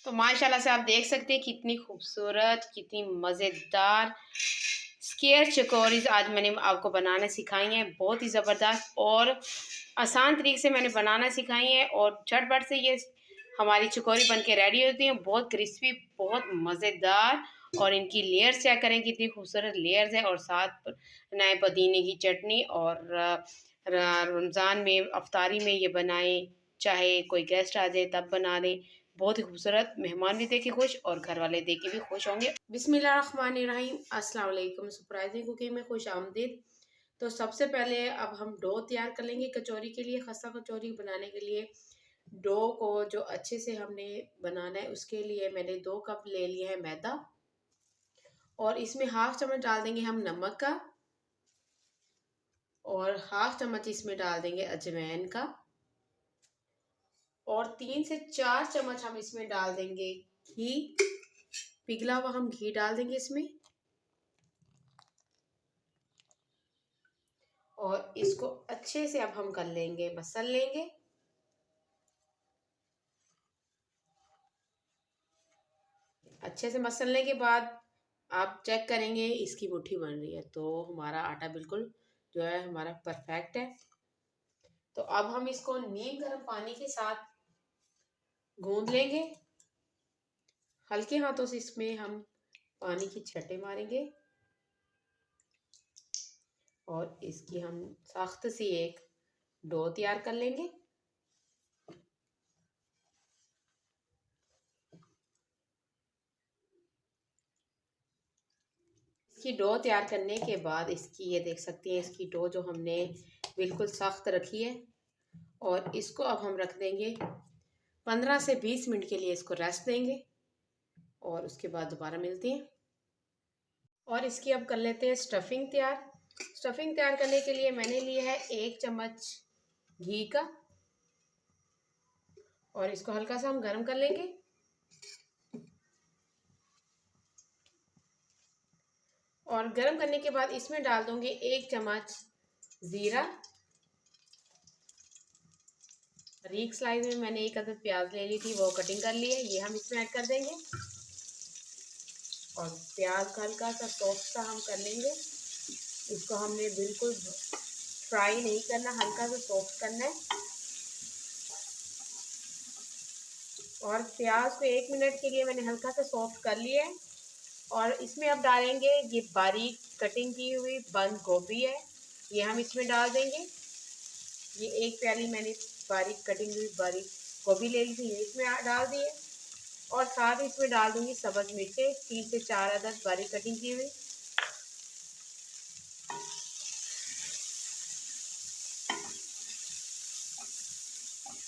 तो माशाल्लाह से आप देख सकते हैं कितनी खूबसूरत, कितनी मज़ेदार स्क्वायर चकोरीज़ आज मैंने आपको बनाना सिखाई हैं। बहुत ही ज़बरदस्त और आसान तरीके से मैंने बनाना सिखाई है और झटपट से ये हमारी चकोरी बन के रेडी होती हैं। बहुत क्रिस्पी, बहुत मज़ेदार और इनकी लेयर्स चेक करें कितनी खूबसूरत लेयर्स है और साथ नए पुदीने की चटनी और रमज़ान में अफ्तारी में ये बनाएं, चाहे कोई गेस्ट आ जाए तब बना दें। बहुत ही खूबसूरत, मेहमान भी देख के खुश और घर वाले देख के भी खुश होंगे। बिस्मिल्लाहिर्रहमानिर्रहीम, अस्सलाम वालेकुम। सरप्राइजिंग कुकिंग में खुश आमदीद। तो सबसे पहले अब हम डो तैयार कर लेंगे कचौरी के लिए। खस्ता कचौरी बनाने के लिए डो को जो अच्छे से हमने बनाना है उसके लिए मैंने 2 कप ले लिया है मैदा और इसमें हाफ चम्मच डाल देंगे हम नमक का और हाफ चम्मच इसमें डाल देंगे अजवाइन का और 3 से 4 चम्मच हम इसमें डाल देंगे घी। पिघला हुआ हम घी डाल देंगे इसमें और इसको अच्छे से अब हम कर लेंगे, मसल लेंगे। अच्छे से मसलने के बाद आप चेक करेंगे इसकी मुट्ठी बन रही है तो हमारा आटा बिल्कुल जो है हमारा परफेक्ट है। तो अब हम इसको नीम गर्म पानी के साथ गूंद लेंगे। हल्के हाथों से इसमें हम पानी की छटे मारेंगे और इसकी हम सख्त सी एक डो तैयार कर लेंगे। इसकी डो तैयार करने के बाद इसकी ये देख सकती हैं इसकी डो जो हमने बिल्कुल सख्त रखी है और इसको अब हम रख देंगे 15 से 20 मिनट के लिए, इसको रेस्ट देंगे और उसके बाद दोबारा मिलती हैं। और इसकी अब कर लेते हैं स्टफिंग तैयार। स्टफिंग तैयार करने के लिए मैंने लिया है 1 चम्मच घी का और इसको हल्का सा हम गर्म कर लेंगे और गर्म करने के बाद इसमें डाल दूंगी 1 चम्मच ज़ीरा। बारीक स्लाइस में मैंने 1 अदद प्याज ले ली थी, वो कटिंग कर ली है, ये हम इसमें ऐड कर देंगे और प्याज का हल्का सा सॉफ्ट सा हम कर लेंगे। इसको हमने बिल्कुल फ्राई नहीं करना, हल्का सा सॉफ्ट करना है। और प्याज को 1 मिनट के लिए मैंने हल्का सा सॉफ्ट कर लिया है और इसमें अब डालेंगे ये बारीक कटिंग की हुई बंद गोभी है, ये हम इसमें डाल देंगे। ये 1 प्याली मैंने बारीक कटिंग हुई बारीक गोभी ले ली थी, ये इसमें डाल दिए और साथ ही इसमें डाल दूंगी सब्ज मिर्चें 3 से 4 अदद बारीक कटिंग की हुई।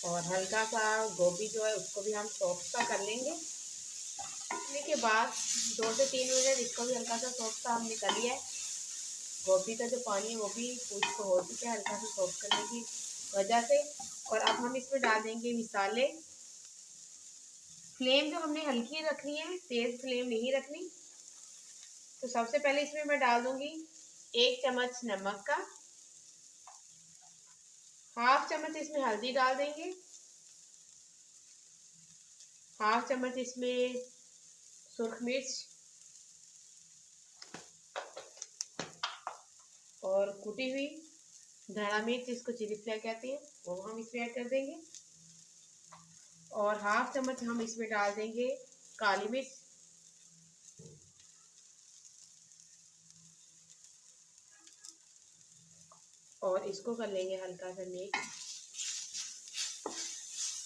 और हल्का सा गोभी जो है उसको भी हम सॉफ्ट सा कर लेंगे। करने के बाद 2 से 3 मिनट इसको भी हल्का सा सॉफ्ट सा हमने कर लिया है। गोभी का जो पानी है वो भी कुछ हो चुका है हल्का सा सॉफ्ट करने की वजह से। और अब हम इसमें डाल देंगे मिसाले। फ्लेम जो हमने हल्की रखनी है, तेज फ्लेम नहीं रखनी। तो सबसे पहले इसमें मैं डाल दूंगी 1 चम्मच नमक का, हाफ चम्मच इसमें हल्दी डाल देंगे, हाफ चम्मच इसमें सुर्ख मिर्च और कुटी हुई धड़ा मिर्च, इसको चिली फ्लेक्स कहते हैं, वो हम इसमें ऐड कर देंगे और हाफ चम्मच हम इसमें डाल देंगे काली मिर्च और इसको कर लेंगे हल्का सा मिक्स।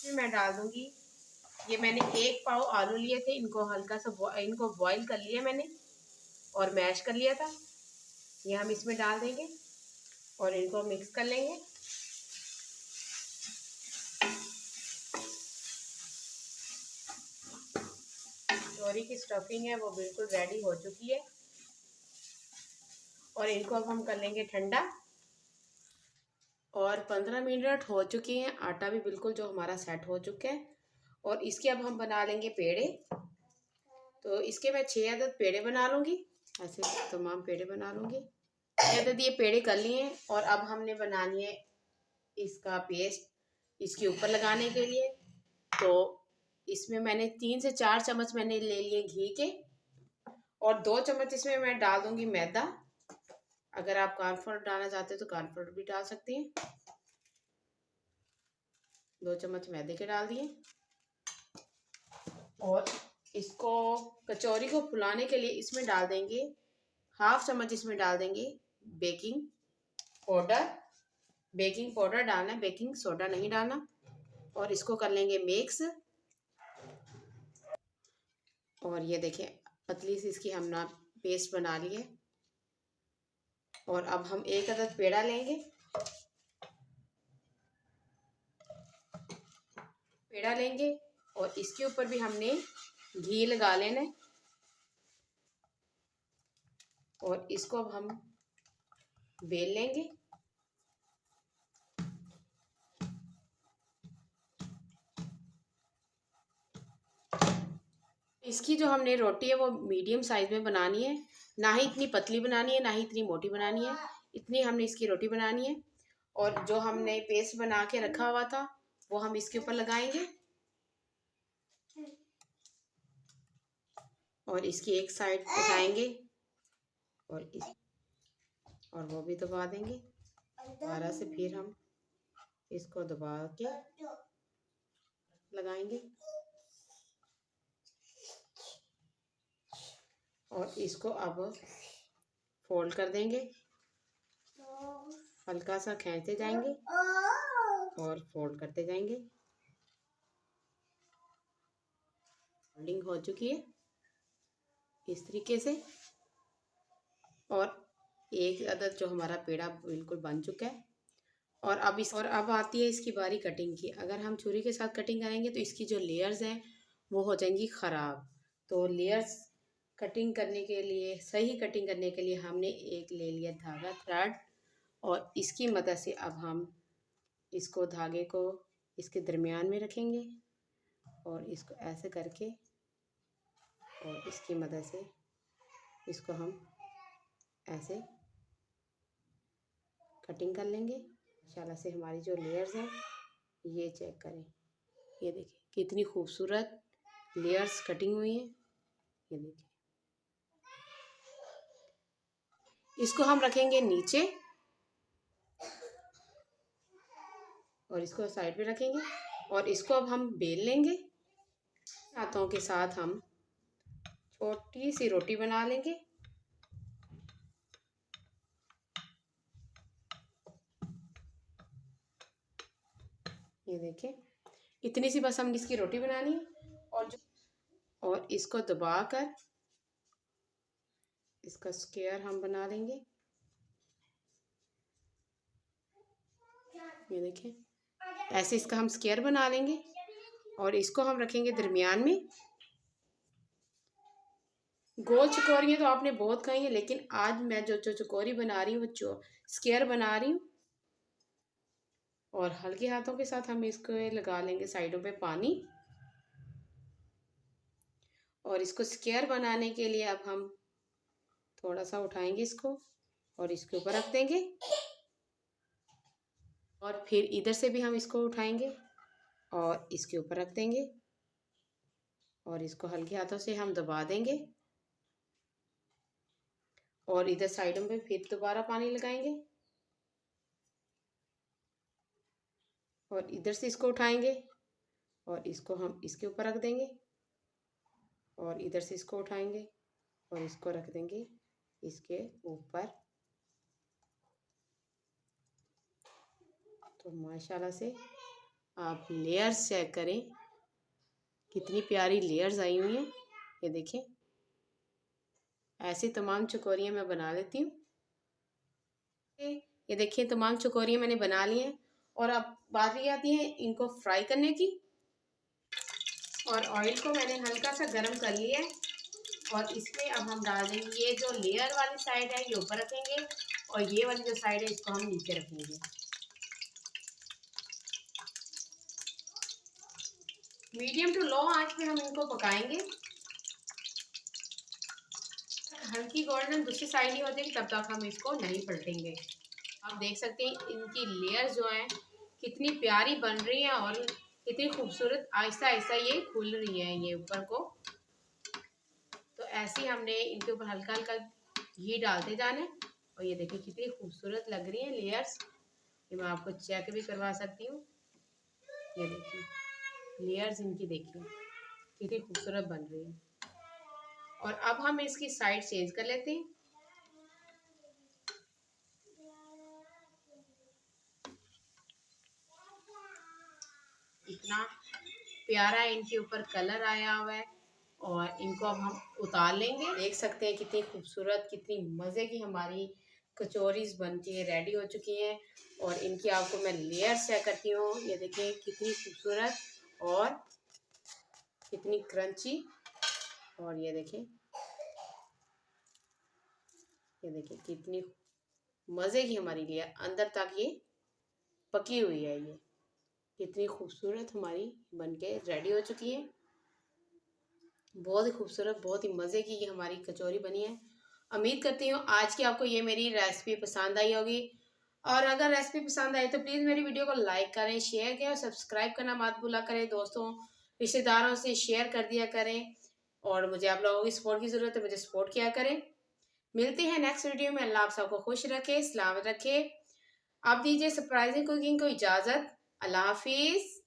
फिर मैं डाल दूंगी, ये मैंने 1 पाव आलू लिए थे, इनको हल्का सा इनको बॉईल कर लिया मैंने और मैश कर लिया था, ये हम इसमें डाल देंगे और इनको मिक्स कर लेंगे। कचौरी की स्टफिंग है वो बिल्कुल रेडी हो चुकी है और इनको अब हम कर लेंगे ठंडा। और 15 मिनट हो चुके हैं, आटा भी बिल्कुल जो हमारा सेट हो चुका है और इसके अब हम बना लेंगे पेड़े। तो इसके मैं 6 अदद पेड़े बना लूँगी, ऐसे तमाम पेड़े बना लूँगी। 6 अदद ये पेड़े कर लिए हैं और अब हमने बनानी है इसका पेस्ट इसके ऊपर लगाने के लिए। तो इसमें मैंने 3 से 4 चम्मच मैंने ले लिए घी के, और 2 चम्मच इसमें मैं डाल दूंगी मैदा। अगर आप कॉर्नफ्लोर डालना चाहते हो तो कॉर्नफ्लोर भी डाल सकती हैं। 2 चम्मच मैदे के डाल दिए। और इसको कचौरी को फुलाने के लिए इसमें डाल देंगे हाफ चम्मच, इसमें डाल देंगे बेकिंग पाउडर। बेकिंग पाउडर डालना है, बेकिंग सोडा नहीं डालना। और इसको कर लेंगे मिक्स। और ये देखिए पतली सी इसकी हम ना पेस्ट बना ली है। और अब हम एक अदद पेड़ा लेंगे। पेड़ा लेंगे और इसके ऊपर भी हमने घी लगा लेना है। और इसको अब हम बेल लेंगे। इसकी जो हमने रोटी है वो मीडियम साइज में बनानी है, ना ही इतनी पतली बनानी है ना ही इतनी मोटी बनानी है, इतनी हमने इसकी रोटी बनानी है। और जो हमने पेस्ट बना के रखा हुआ था वो हम इसके ऊपर लगाएंगे। और इसकी एक साइड उठाएंगे और वो भी दबा देंगे। दोबारा से फिर हम इसको दबा के लगाएंगे। और इसको अब फोल्ड कर देंगे, हल्का सा खींचते जाएंगे और फोल्ड करते जाएंगे। फोल्डिंग हो चुकी है इस तरीके से। और एक अदद जो हमारा पेड़ा बिल्कुल बन चुका है। और अब आती है इसकी बारी कटिंग की। अगर हम छुरी के साथ कटिंग करेंगे तो इसकी जो लेयर्स हैं वो हो जाएंगी ख़राब। तो लेयर्स कटिंग करने के लिए, सही कटिंग करने के लिए हमने एक ले लिया धागा थ्रेड। और इसकी मदद से अब हम इसको धागे को इसके दरमियान में रखेंगे और इसको ऐसे करके और इसकी मदद से इसको हम ऐसे कटिंग कर लेंगे। माशाल्लाह से हमारी जो लेयर्स हैं ये चेक करें, ये देखिए कितनी खूबसूरत लेयर्स कटिंग हुई हैं। ये देखिए इसको हम रखेंगे नीचे और इसको साइड पे रखेंगे। और इसको अब हम बेल लेंगे। हाथों के साथ हम छोटी सी रोटी बना लेंगे। ये देखिए इतनी सी बस हमने इसकी रोटी बनानी है। और इसको दबाकर इसका स्क्वायर हम बना लेंगे। ये देखिए ऐसे इसका हम स्क्वायर बना लेंगे और इसको हम रखेंगे दरमियान में। गोल चकोरियाँ तो आपने बहुत खाई हैं, लेकिन आज मैं जो चकोरी बना रही हूँ वो स्क्वायर बना रही हूँ। और हल्के हाथों के साथ हम इसको लगा लेंगे साइडों पे पानी। और इसको स्क्वायर बनाने के लिए अब हम थोड़ा सा उठाएंगे इसको और इसके ऊपर रख देंगे। और फिर इधर से भी हम इसको उठाएंगे और इसके ऊपर रख देंगे और इसको हल्के हाथों से हम दबा देंगे। और इधर साइडों पे फिर दोबारा पानी लगाएंगे और इधर से इसको उठाएंगे और इसको हम इसके ऊपर रख देंगे। और इधर से इसको उठाएंगे और इसको रख देंगे इसके ऊपर। तो माशाल्लाह से आप लेयर्स चेक करें, कितनी प्यारी लेयर्स आई हुई हैं। ये देखिए ऐसे तमाम चकोरियाँ मैं बना लेती हूँ। ये देखिए तमाम चकोरियाँ मैंने बना ली हैं। और अब बारी आती है इनको फ्राई करने की। और ऑयल को मैंने हल्का सा गर्म कर लिया है और इसमें अब हम डाल देंगे, ये जो लेयर वाली साइड है ये ऊपर रखेंगे और ये वाली जो साइड है इसको हम नीचे रखेंगे। मीडियम टू लो आंच पे हम इनको पकाएंगे। हल्की गोल्डन दूसरी साइड ही हो जाएगी तब तक हम इसको नहीं पलटेंगे। आप देख सकते हैं इनकी लेयर जो है कितनी प्यारी बन रही है और कितनी खूबसूरत आहिस्ता आहिस्ता ये खुल रही है ये ऊपर को। तो ऐसे ही हमने इनके ऊपर हल्का हल्का घी डालते जाना है। और ये देखिए कितनी खूबसूरत लग रही है लेयर्स। ये मैं आपको चेक भी करवा सकती हूँ। ये देखिए लेयर्स इनकी देखिए कितनी खूबसूरत बन रही है। और अब हम इसकी साइड चेंज कर लेते हैं। इतना प्यारा इनके ऊपर कलर आया हुआ है। और इनको अब हम उतार लेंगे। देख सकते हैं कितनी खूबसूरत कितनी मज़े की हमारी कचौरीज बन के रेडी हो चुकी हैं। और इनकी आपको मैं लेयर चेक करती हूँ। ये देखिए कितनी खूबसूरत और कितनी क्रंची। और ये देखिए कितनी मज़े की हमारी लेयर अंदर तक ये पकी हुई है। ये कितनी खूबसूरत हमारी बनके रेडी हो चुकी है। बहुत ही खूबसूरत बहुत ही मज़े की ये हमारी कचौरी बनी है। उम्मीद करती हूँ आज की आपको ये मेरी रेसिपी पसंद आई होगी। और अगर रेसिपी पसंद आई तो प्लीज़ मेरी वीडियो को लाइक करें, शेयर करें और सब्सक्राइब करना मत भूला करें। दोस्तों रिश्तेदारों से शेयर कर दिया करें। और मुझे आप लोगों की सपोर्ट की ज़रूरत है, मुझे सपोर्ट किया करें। मिलते हैं नेक्स्ट वीडियो में। अल्लाह आप सबको खुश रखे, सलामत रखे। आप दीजिए सरप्राइजिंग कुकिंग को इजाज़त। अल्लाह हाफिज़।